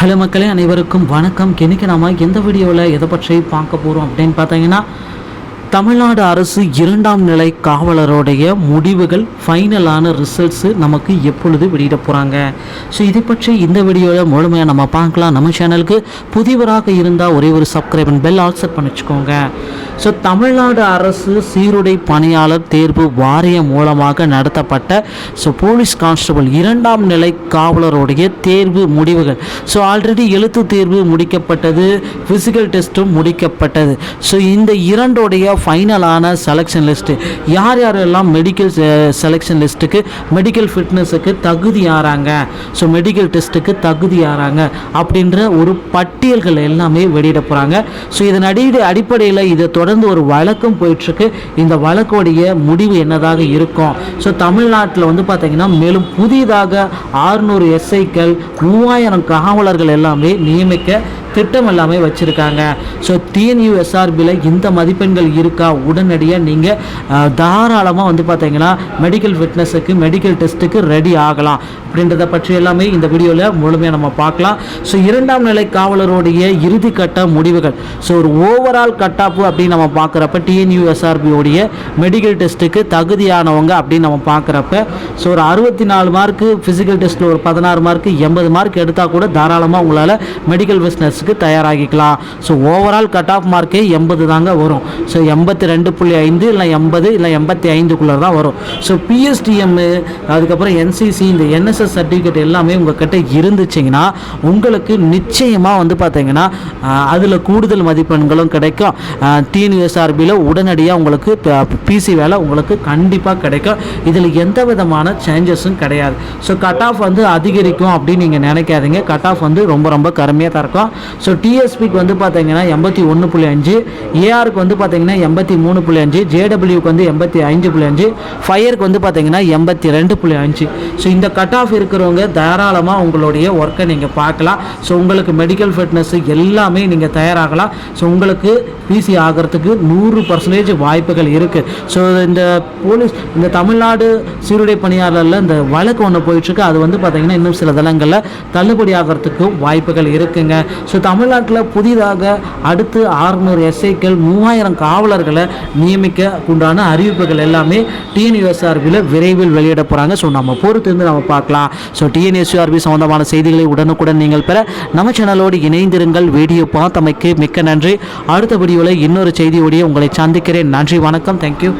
Hello மக்களே, அனைவருக்கும் வணக்கம். இன்றைக்கி நம்ம எந்த வீடியோவில் எதை பற்றி பார்க்க போகிறோம் அப்படின்னு பார்த்தீங்கன்னா, தமிழ்நாடு அரசு 2ஆம் நிலை காவலருடைய முடிவுகள் ஃபைனலான ரிசல்ட்ஸு நமக்கு எப்பொழுது வெளியிட போகிறாங்க. ஸோ இதை பற்றி இந்த வீடியோவில் முழுமையாக நம்ம பார்க்கலாம். நம்ம சேனலுக்கு புதியவராக இருந்தால் ஒரே ஒரு subscribe and bell all set பண்ணி வச்சுக்கோங்க. ஸோ தமிழ்நாடு அரசு சீருடை பணியாளர் தேர்வு வாரியம் மூலமாக நடத்தப்பட்ட போலீஸ் கான்ஸ்டபிள் 2ஆம் நிலை காவலருடைய தேர்வு முடிவுகள். ஸோ ஆல்ரெடி எழுத்து தேர்வு முடிக்கப்பட்டது, ஃபிசிக்கல் டெஸ்ட்டும் முடிக்கப்பட்டது. ஸோ இந்த இரண்டோடைய ஃபைனலான செலெக்ஷன் லிஸ்ட்டு யார் யாரெல்லாம் மெடிக்கல் செலெக்ஷன் லிஸ்ட்டுக்கு மெடிக்கல் ஃபிட்னஸுக்கு தகுதியாகிறாங்க, ஸோ மெடிக்கல் டெஸ்ட்டுக்கு தகுதியாகிறாங்க அப்படின்ற ஒரு பட்டியல்கள் எல்லாமே வெளியிட போகிறாங்க. ஸோ இதன் அடிப்படையில் இதை தொடர்ந்து ஒரு வழக்கம் போயிட்டுருக்கு. இந்த வழக்குடைய முடிவு என்னதாக இருக்கும்? ஸோ தமிழ்நாட்டில் பார்த்திங்கன்னா மேலும் புதிதாக 600 எஸ்ஐக்கள் 3000 காவலர்கள் எல்லாமே நியமிக்க திட்டம் எல்லாமே வச்சுருக்காங்க. ஸோ டிஎன்யூஎஸ்ஆர்பியில் இந்த மதிப்பெண்கள் இருக்கா, உடனடியாக நீங்கள் தாராளமாக பார்த்தீங்கன்னா மெடிக்கல் ஃபிட்னஸுக்கு மெடிக்கல் டெஸ்ட்டுக்கு ரெடி ஆகலாம் அப்படின்றத பற்றி எல்லாமே இந்த வீடியோவில் முழுமையாக நம்ம பார்க்கலாம். ஸோ 2ஆம் நிலை காவலருடைய இறுதி கட்ட முடிவுகள். ஸோ ஒரு ஓவரால் கட் ஆஃப் அப்படின்னு நம்ம பார்க்குறப்ப டிஎன்யூஎஸ்ஆர்பியோடைய மெடிக்கல் டெஸ்ட்டுக்கு தகுதியானவங்க அப்படின்னு நம்ம பார்க்குறப்ப ஸோ ஒரு 64 மார்க்கு, ஃபிசிக்கல் டெஸ்ட்டில் ஒரு 16 மார்க்கு, 80 மார்க் எடுத்தால் கூட தாராளமாக உங்களால் மெடிக்கல் பிஸ்னஸ் தயாராகிக்கலாம். ஸோ ஓவரால் கட் ஆஃப் மார்க்கே 80 தாங்க வரும். ஸோ 82.5 இல்லை 80 இல்லை 85 தான் வரும். ஸோ பிஎஸ்டிஎம் அதுக்கப்புறம் என்சிசி இந்த என்எஸ்எஸ் சர்டிஃபிகேட் எல்லாமே உங்கள்கிட்ட இருந்துச்சிங்கன்னா உங்களுக்கு நிச்சயமாக பார்த்தீங்கன்னா அதில் கூடுதல் மதிப்பெண்களும் கிடைக்கும். டிஎன்யூஎஸ்ஆர்பியில் உடனடியாக உங்களுக்கு பிசி வேலை உங்களுக்கு கண்டிப்பாக கிடைக்கும். இதில் எந்த விதமான சேஞ்சஸும் கிடையாது. ஸோ கட் ஆஃப் அதிகரிக்கும் அப்படின்னு நீங்கள் நினைக்காதீங்க. கட் ஆஃப் ரொம்ப ரொம்ப கருமையாக தான் இருக்கும். ஸோ டிஎஸ்பிக்கு பார்த்தீங்கன்னா 81.5, ஏஆருக்கு பார்த்தீங்கன்னா 83.5, ஜேடபிள்யூக்கு 85.5, ஃபயருக்கு பார்த்தீங்கன்னா 82.5. ஸோ இந்த கட் ஆஃப் இருக்கிறவங்க தாராளமாக உங்களுடைய ஒர்க்கை நீங்கள் பார்க்கலாம். ஸோ உங்களுக்கு மெடிக்கல் ஃபிட்னஸ் எல்லாமே நீங்கள் தயாராகலாம். ஸோ உங்களுக்கு பிசி ஆகிறதுக்கு 100% வாய்ப்புகள் இருக்குது. ஸோ இந்த போலீஸ் இந்த தமிழ்நாடு சீருடை பணியாளரில் இந்த வழக்கு ஒன்று போயிட்டுருக்கு. அது பார்த்தீங்கன்னா இன்னும் சில தளங்களில் தள்ளுபடி ஆகிறதுக்கு வாய்ப்புகள் இருக்குங்க. ஸோ தமிழ்நாட்டில் புதிதாக அடுத்து 600 எஸ்ஐக்கள் 3000 காவலர்களை நியமிக்க உண்டான அறிவிப்புகள் எல்லாமே டிஎன்யூஎஸ்ஆர்பியில் விரைவில் வெளியிட போகிறாங்க. ஸோ நம்ம பொறுத்திருந்து நம்ம பார்க்கலாம். ஸோ டிஎன்யூஎஸ்ஆர்பி சம்பந்தமான செய்திகளை உடனுக்குடன் நீங்கள் பெற நம்ம சேனலோடு இணைந்திருங்கள். வீடியோ பார்த்தமைக்கு மிக்க நன்றி. அடுத்த வீடியோவில் இன்னொரு செய்தியோடைய உங்களை சந்திக்கிறேன். நன்றி, வணக்கம், தேங்க்யூ.